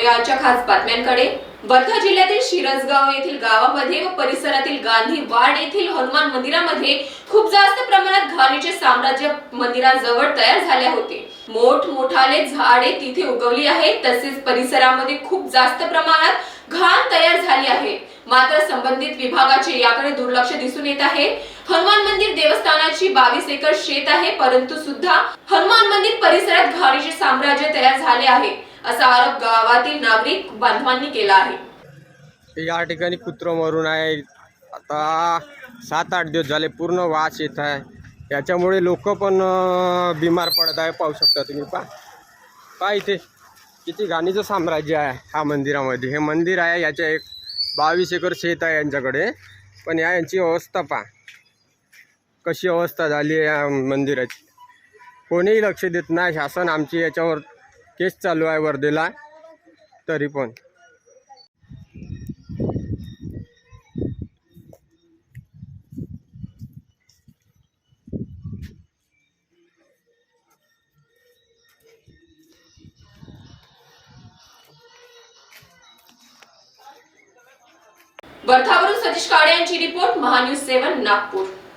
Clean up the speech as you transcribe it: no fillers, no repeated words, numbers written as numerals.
वळूया खास बातम्यांकडे। वर्धा जिल्ह्यातील शिरसगाव येथील गावामध्ये व परिसरातील गांधी वाड येथील हनुमान मंदिरामध्ये खूप जास्त प्रमाणात घाणीचे साम्राज्य मंदिराजवळ तयार झाले होते। मोठमोठाले झाडे तिथे उगवली आहेत, तसेच परिसरामध्ये खूप जास्त प्रमाणात घाण तयार झाली आहे। मात्र संबंधित विभागाचे याकडे दुर्लक्ष दिसून येत आहे। हनुमान मंदिर देवस्थानाची 22 एकर शेत आहे, परंतु सुद्धा हनुमान मंदिर परिसरात घाणीचे साम्राज्य तयार झाले आहे, असा आरोप गावातील नागरिक बांधवांनी केला आहे। या ठिकाणी कुत्रं मरून आहे। आता 7-8 दिवस झाले, पूर्ण वास येत आहे। याच्यामुळे लोक पण बिमार पडत आहे। पाहू शकता तुम्ही, पहा इथे किती घाणीचं साम्राज्य आहे हा मंदिरामध्ये। हे मंदिर आहे, याच्या 22 एकर शेत आहे यांच्याकडे, पण यांची अवस्था पहा कशी अवस्था झाली आहे या मंदिराची। कोणीही लक्ष देत नाही। शासन आमची याच्यावर केस चालू आहे वर्धेला, तरी पण वर्धावरून सतीश काळे यांची रिपोर्ट, महान्यूज 7 नागपूर।